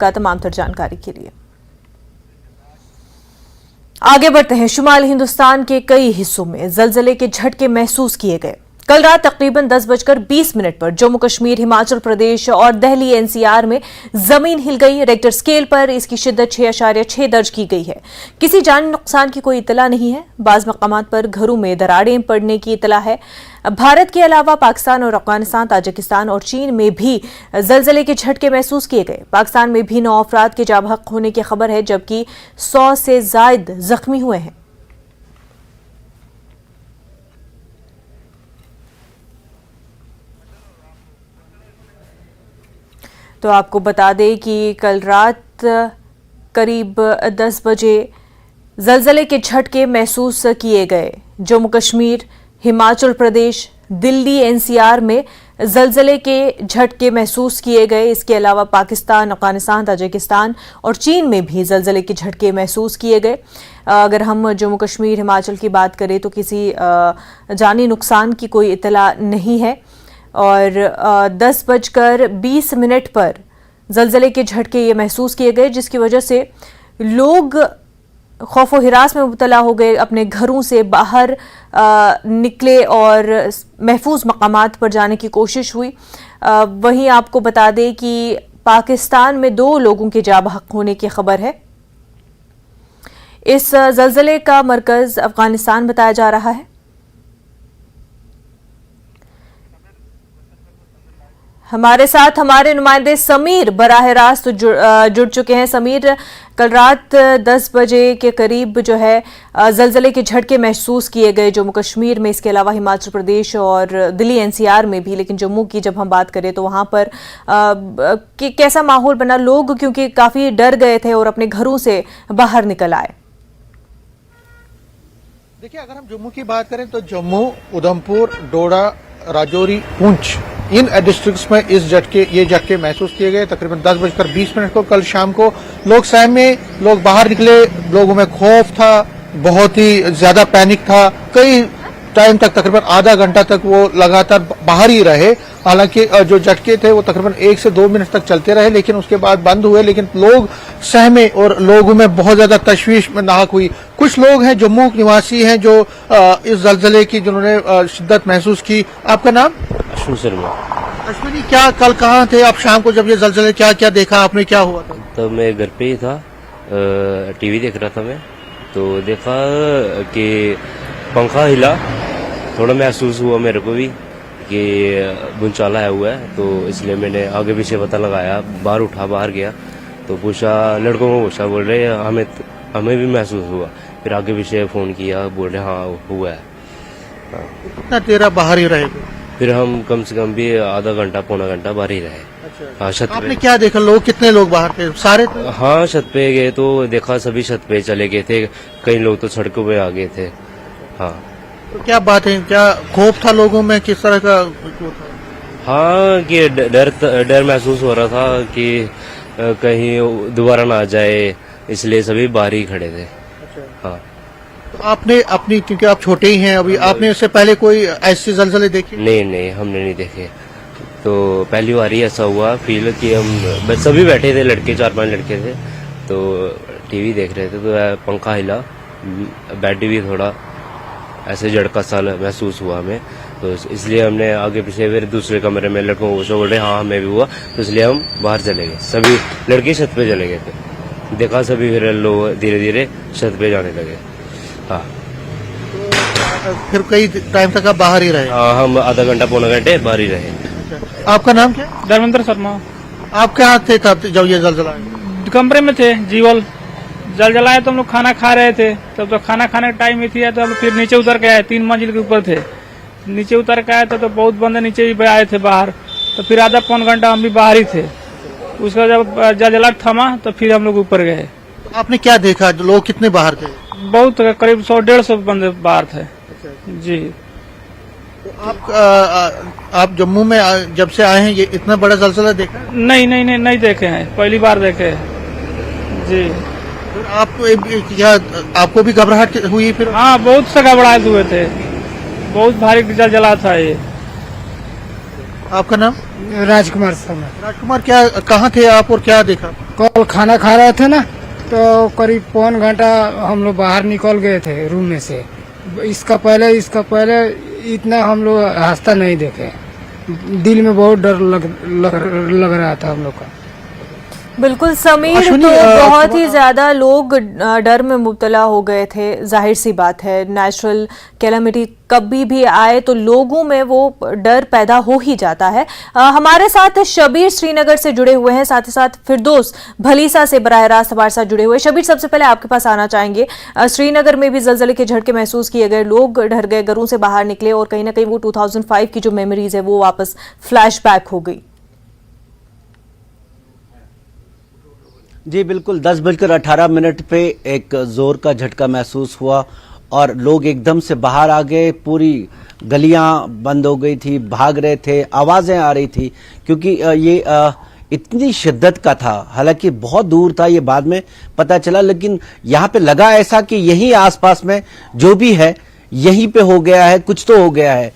का तमाम तर जानकारी के लिए। आगे बढ़ते हैं। शुमाली हिंदुस्तान के कई हिस्सों में जलजले के झटके महसूस किए गए। कल रात तकरीबन 10:20 पर जम्मू कश्मीर, हिमाचल प्रदेश और दिल्ली एनसीआर में जमीन हिल गई। रेक्टर स्केल पर इसकी शिद्दत 6.6 दर्ज की गई है। किसी जानी नुकसान की कोई इतला नहीं है। बाज़ मकामात पर घरों में दरारें पड़ने की इतला है। भारत के अलावा पाकिस्तान और अफगानिस्तान, ताजिकिस्तान और चीन में भी जलजले के झटके महसूस किए गए। पाकिस्तान में भी 9 अफराद के जाँ बहक होने की खबर है, जबकि 100 से ज्यादा जख्मी हुए हैं। तो आपको बता दें कि कल रात करीब 10 बजे जलजले के झटके महसूस किए गए। जम्मू कश्मीर, हिमाचल प्रदेश, दिल्ली एनसीआर में जलजले के झटके महसूस किए गए। इसके अलावा पाकिस्तान, अफगानिस्तान, ताजिकिस्तान और चीन में भी जलजले के झटके महसूस किए गए। अगर हम जम्मू कश्मीर, हिमाचल की बात करें तो किसी जानी नुकसान की कोई इतला नहीं है। और 10:20 पर जलजले के झटके ये महसूस किए गए, जिसकी वजह से लोग खौफ व हिरास में मुब्तला हो गए, अपने घरों से बाहर निकले और महफूज मकामात पर जाने की कोशिश हुई। वहीं आपको बता दें कि पाकिस्तान में 2 लोगों के जाँ बहक होने की खबर है। इस जलजले का मरकज अफगानिस्तान बताया जा रहा है। हमारे साथ हमारे नुमाइंदे समीर बराह रास्त जुड़ चुके हैं। समीर, कल रात 10 बजे के करीब जो है जलजले के झटके महसूस किए गए जम्मू कश्मीर में, इसके अलावा हिमाचल प्रदेश और दिल्ली एनसीआर में भी। लेकिन जम्मू की जब हम बात करें तो वहां पर कैसा माहौल बना? लोग क्योंकि काफी डर गए थे और अपने घरों से बाहर निकल आए। देखिए, अगर हम जम्मू की बात करें तो जम्मू, उधमपुर, डोडा, राजौरी, पुंछ, इन डिस्ट्रिक्ट्स में ये झटके महसूस किए गए। तकरीबन 10:20 को कल शाम को लोग सहम में लोग बाहर निकले। लोगों में खौफ था, बहुत ही ज्यादा पैनिक था। कई टाइम तक, तकरीबन आधा घंटा तक वो लगातार बाहर ही रहे। हालांकि जो झटके थे वो तकरीबन 1 से 2 मिनट तक चलते रहे, लेकिन उसके बाद बंद हुए। लेकिन लोग सहमे और लोगों में बहुत ज्यादा तशवीश में नाहक हुई। कुछ लोग हैं जम्मू निवासी हैं जो इस जलजले की जिन्होंने शिद्दत महसूस की। आपका नाम? अश्विन शर्मा। अश्विनी, क्या कल कहाँ थे आप? शाम को जब ये जलजले क्या क्या देखा आपने, क्या हुआ था? तो मैं घर पे ही था, टीवी देख रहा था मैं, तो देखा कि पंखा हिला। थोड़ा महसूस हुआ मेरे को भी कि भूचाल आया हुआ है, तो इसलिए मैंने आगे पीछे पता लगाया, बाहर गया तो पूछा, लड़कों को पूछा, बोल रहे हमें भी महसूस हुआ। फिर आगे पीछे फोन किया, बोल रहे हाँ हुआ है। कितना देर आप बाहर ही रहे? फिर हम कम से कम भी आधा घंटा, पौना घंटा बाहर ही रहे। अच्छा। हाँ, छत आपने पे। क्या देखा? लोग कितने लोग बाहर थे? सारे थे? हाँ, छत पे गए तो देखा सभी छत पे चले गए थे। कई लोग तो सड़कों पे आ गए थे। हाँ, तो क्या बात है, क्या खौफ था लोगों में? किस तरह का था? हाँ, कि डर महसूस हो रहा था कि कहीं दोबारा ना आ जाए, इसलिए सभी बाहर ही खड़े थे। अच्छा। हाँ। तो आपने अपनी, क्योंकि आप छोटे ही हैं अभी, आपने इससे पहले कोई ऐसे जलजले देखे? नहीं, हमने नहीं देखे। तो पहली बार ही ऐसा हुआ फील कि हम सभी बैठे थे, लड़के 4-5 लड़के थे, तो टीवी देख रहे थे, तो पंखा हिला, बेड भी थोड़ा ऐसे झटका सा महसूस हुआ हमें। तो इसलिए हमने आगे पीछे फिर दूसरे कमरे में लड़कों को पूछा, बोल रहे हाँ हमें भी हुआ, तो इसलिए हम बाहर चले गए। सभी लड़के छत पे चले गए थे। देखा सभी फिर लोग धीरे धीरे छत पे जाने लगे। हाँ, तो फिर कई टाइम तक आप बाहर ही रहे? हाँ, हम आधा घंटा, पौना घंटे बाहर ही रहे। अच्छा। आपका नाम क्या? धर्मेंद्र शर्मा। आप क्या थे तब जब ये जलजला आया? कमरे में थे, जीवल जल जलाए तो हम लोग खाना खा रहे थे। तब तो खाना खाने का टाइम ही थी, तो हम फिर नीचे उतर के आए। 3 मंजिल के ऊपर थे, नीचे उतर के आए तो बहुत बंदे नीचे ही आए थे बाहर। तो फिर आधा पौन घंटा हम भी बाहर ही थे। उसका जब जलजला थमा तो फिर हम लोग ऊपर गए। आपने क्या देखा? लोग कितने बाहर थे? बहुत, करीब 100-150 बंदे बाहर थे। जी। तो आप जम्मू में जब से आए हैं, ये इतना बड़ा जलजला देखा? नहीं देखे हैं, पहली बार देखे हैं। जी। फिर आपको भी घबराहट हुई फिर? हाँ, बहुत से घबराहट हुए थे, बहुत भारी जलजला था ये। आपका नाम? राजकुमार शर्मा। राजकुमार, क्या कहाँ थे आप और क्या देखा? कल खाना खा रहे थे ना, तो करीब पौन घंटा हम लोग बाहर निकल गए थे रूम में से। इसका पहले इतना हम लोग रास्ता नहीं देखे। दिल में बहुत डर लग रहा था हम लोग का। बिल्कुल समीर, अश्विनी, तो बहुत ही ज्यादा लोग डर में मुब्तला हो गए थे। जाहिर सी बात है, नेचुरल कैलामिटी कभी भी आए तो लोगों में वो डर पैदा हो ही जाता है। हमारे साथ शबीर श्रीनगर से जुड़े हुए हैं, साथ ही साथ फिरदौस भलीसा से बराह रास्त हमारे साथ जुड़े हुए हैं। शबीर, सबसे पहले आपके पास आना चाहेंगे। श्रीनगर में भी जलजले के झटके महसूस किए गए, लोग डर गए, घरों से बाहर निकले और कहीं ना कहीं वो 2005 की जो मेमोरीज है वो वापस फ्लैशबैक हो गई। जी बिल्कुल, 10:18 पे एक जोर का झटका महसूस हुआ और लोग एकदम से बाहर आ गए। पूरी गलियां बंद हो गई थी, भाग रहे थे, आवाजें आ रही थी क्योंकि ये इतनी शिद्दत का था। हालांकि बहुत दूर था, ये बाद में पता चला, लेकिन यहाँ पे लगा ऐसा कि यही आसपास में जो भी है यहीं पे हो गया है, कुछ तो हो गया है।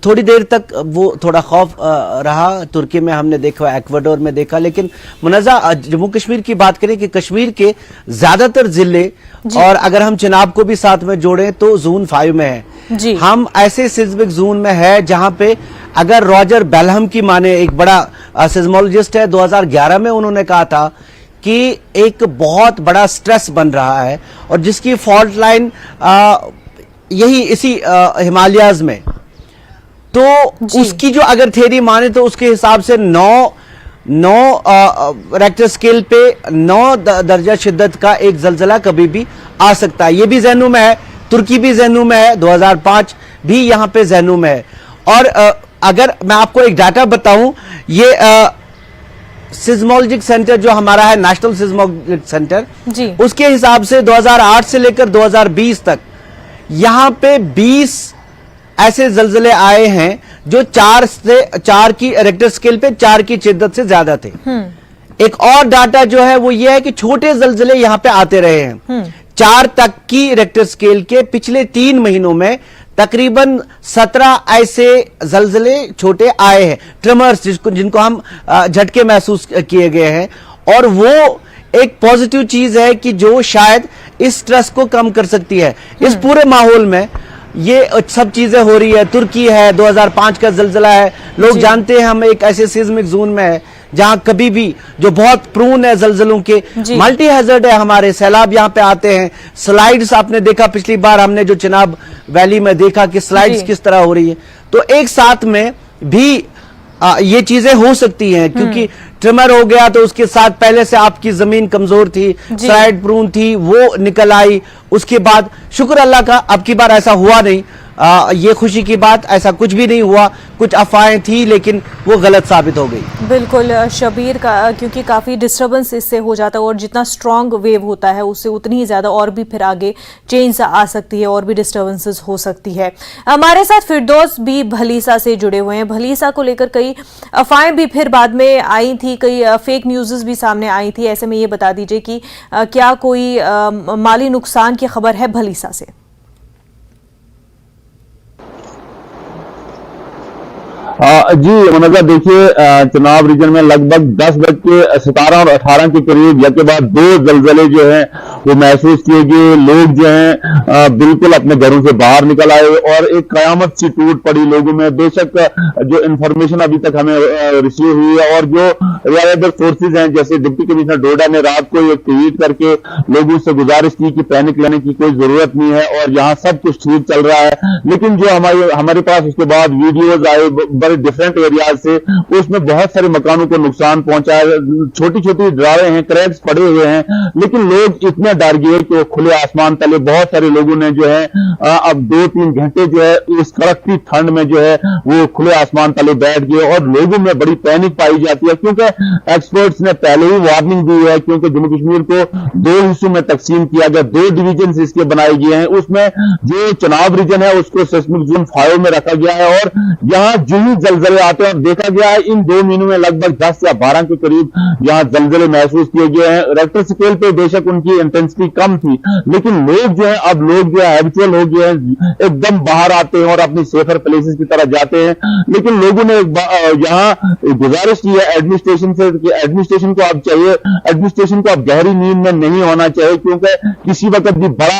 थोड़ी देर तक वो थोड़ा खौफ रहा। तुर्की में हमने देखा, इक्वाडोर में देखा, लेकिन मुनज़्ज़ा जम्मू कश्मीर की बात करें कि कश्मीर के ज्यादातर जिले और अगर हम चिनाब को भी साथ में जोड़ें तो जोन 5 में है। हम ऐसे सिस्मिक जोन में है जहां पे अगर रॉजर बेलहम की माने, एक बड़ा सिज्मोलॉजिस्ट है, 2011 में उन्होंने कहा था कि एक बहुत बड़ा स्ट्रेस बन रहा है और जिसकी फॉल्ट लाइन यही इसी हिमालयाज में, तो उसकी जो अगर थ्योरी माने तो उसके हिसाब से 9 रेक्टर स्केल पे 9 दर्जा शिद्दत का एक जलजला कभी भी आ सकता है। ये भी जहनों में है, तुर्की भी जहनों में है, 2005 भी यहां पे जहनों में है। और अगर मैं आपको एक डाटा बताऊं, ये सिज्मोलॉजिक सेंटर जो हमारा है, नेशनल सिज्मोलॉजिक सेंटर, उसके हिसाब से 2008 से लेकर 2020 तक यहां पे 20 ऐसे जलजले आए हैं जो 4 की रेक्टर स्केल पे 4 की शिद्दत से ज्यादा थे। एक और डाटा जो है वो ये है कि छोटे जलजले यहां पे आते रहे हैं। 4 तक की रेक्टर स्केल के पिछले 3 महीनों में तकरीबन 17 ऐसे जलजले छोटे आए हैं, ट्रिमर्स जिनको हम झटके महसूस किए गए हैं। और वो एक पॉजिटिव चीज है कि जो शायद इस स्ट्रेस को कम कर सकती है। इस पूरे माहौल में ये सब चीजें हो रही है। तुर्की है, 2005 का जलजला है, लोग जानते हैं हम एक ऐसे सिस्मिक जोन में है जहां कभी भी जो बहुत प्रून है जलजलों के, मल्टी हैजर्ड है। हमारे सैलाब यहां पे आते हैं, स्लाइड्स आपने देखा पिछली बार हमने जो चिनाब वैली में देखा कि स्लाइड्स किस तरह हो रही है। तो एक साथ में भी ये चीजें हो सकती हैं क्योंकि ट्रिमर हो गया तो उसके साथ पहले से आपकी जमीन कमजोर थी, स्लाइड प्रून थी, वो निकल आई। उसके बाद शुक्र अल्लाह का अब की बार ऐसा हुआ नहीं। ये खुशी की बात, ऐसा कुछ भी नहीं हुआ। कुछ अफवाहें थी लेकिन वो गलत साबित हो गई। बिल्कुल शबीर, क्योंकि काफ़ी डिस्टर्बेंस इससे हो जाता है और जितना स्ट्रॉन्ग वेव होता है उससे उतनी ही ज़्यादा और भी फिर आगे चेंज आ सकती है और भी डिस्टर्बेंसेस हो सकती है। हमारे साथ फिरदौस भी भलीसा से जुड़े हुए हैं। भलीसा को लेकर कई अफवाहें भी फिर बाद में आई थी, कई फेक न्यूज़ भी सामने आई थी। ऐसे में ये बता दीजिए कि क्या कोई माली नुकसान की खबर है भलीसा से? जी मुनज़्ज़ा, देखिए चुनाव रीजन में लगभग 10:17 और 18 के करीब या के बाद 2 जलजले जो हैं वो महसूस किए गए। लोग जो हैं बिल्कुल अपने घरों से बाहर निकल आए और एक कयामत सी टूट पड़ी लोगों में। बेशक जो इंफॉर्मेशन अभी तक हमें रिसीव हुई है और जो ज्यादातर सोर्सेज हैं, जैसे डिप्टी कमिश्नर डोडा ने रात को एक ट्वीट करके लोगों से गुजारिश की कि पैनिक लेने की कोई जरूरत नहीं है और यहाँ सब कुछ ठीक चल रहा है। लेकिन जो हमारे पास उसके बाद वीडियोज आए डिफरेंट एरियाज से, उसमें बहुत सारे मकानों को नुकसान पहुंचा है। छोटी छोटी दरारें हैं, क्रैक्स पड़े हुए हैं, लेकिन लोग इतने डर गए कि वो खुले आसमान तले, बहुत सारे लोगों ने जो है अब 2-3 घंटे जो है इस कड़कती ठंड में जो है वो खुले आसमान तले बैठ गए और लोगों में बड़ी पैनिक पाई जाती है क्योंकि एक्सपर्ट्स ने पहले ही वार्निंग दी है। क्योंकि जम्मू कश्मीर को 2 हिस्सों में तकसीम किया गया, 2 डिवीजन इसके बनाए गए हैं। उसमें जो चुनाव रीजन है उसको सिस्मिक जोन 5 में रखा गया है और यहाँ जो ही जलजला जलजले आते हैं और देखा गया है इन 2 महीनों में लगभग 10 या 12 के करीब यहाँ जलजले महसूस किए गए हैं। रेक्टर स्केल पे बेशक उनकी इंटेंसिटी कम थी, लेकिन लोग जो है अब लोग जो है हैबिचुअल हो गए हैं, एकदम बाहर आते हैं और अपनी सेफर प्लेसेस की तरफ जाते हैं। लेकिन लोगों ने यहाँ गुजारिश की है एडमिनिस्ट्रेशन से कि एडमिनिस्ट्रेशन को अब चाहिए, एडमिनिस्ट्रेशन को अब गहरी नींद में नहीं होना चाहिए, क्योंकि किसी वक्त भी बड़ा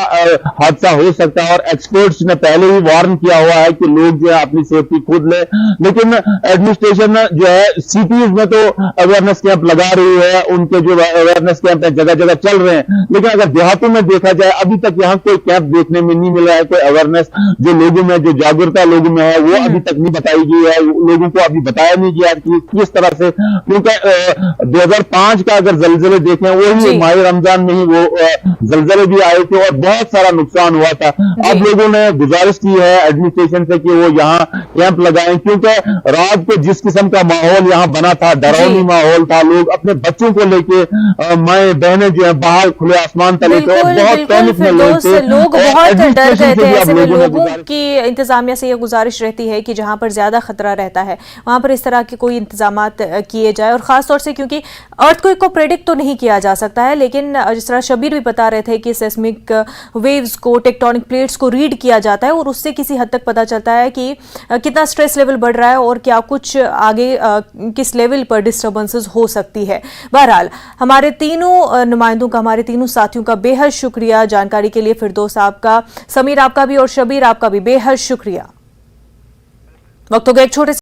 हादसा हो सकता है और एक्सपर्ट्स ने पहले ही वार्न किया हुआ है कि लोग जो है अपनी सेफ्टी खुद ले। लेकिन एडमिनिस्ट्रेशन जो है सिटीज में तो अवेयरनेस कैंप लगा रही है, उनके जो अवेयरनेस कैंप है जगह जगह चल रहे हैं, लेकिन अगर देहातों में देखा जाए अभी तक यहाँ कोई कैंप देखने में नहीं मिला है, कोई अवेयरनेस जो लोगों में जो जागरूकता लोगों में है वो अभी तक नहीं बताई गई है, लोगों को अभी बताया नहीं गया कि किस तरह से, क्योंकि 2005 का अगर जलजले देखें वही माह रमजान में ही वो जलजले भी आए थे और बहुत सारा नुकसान हुआ था। अब लोगों ने गुजारिश की है एडमिनिस्ट्रेशन से कि वो यहाँ कैंप लगाएं, क्योंकि रात को जिस किस्म का माहौल यहाँ बना था, डरावनी माहौल था, लोग अपने बच्चों को लेके माए बहनें जो है बाहर खुले आसमान तले थे और बहुत पैनिक में लोग थे, लोग बहुत डर गए थे। ऐसे में लोगों की इंतजामिया से यह गुजारिश रहती है कि जहां पर ज्यादा खतरा रहता है वहां पर इस तरह के कोई इंतजामात किए जाए, और खासतौर से क्योंकि अर्थक्वेक को प्रेडिक्ट तो नहीं किया जा सकता है, लेकिन जिस तरह शबीर भी बता रहे थे कि सेस्मिक वेव्स को, टेक्टोनिक प्लेट्स को रीड किया जाता है और उससे किसी हद तक पता चलता है कि कितना स्ट्रेस लेवल बढ़ रहा है और क्या कुछ आगे किस लेवल पर डिस्टर्बेंसेस हो सकती है। बहरहाल हमारे तीनों नुमाइंदों का, हमारे तीनों साथियों का बेहद शुक्रिया जानकारी के लिए। फिरदौस आपका, समीर आपका भी और शबीर आपका भी बेहद शुक्रिया। वक्त हो गया एक छोटे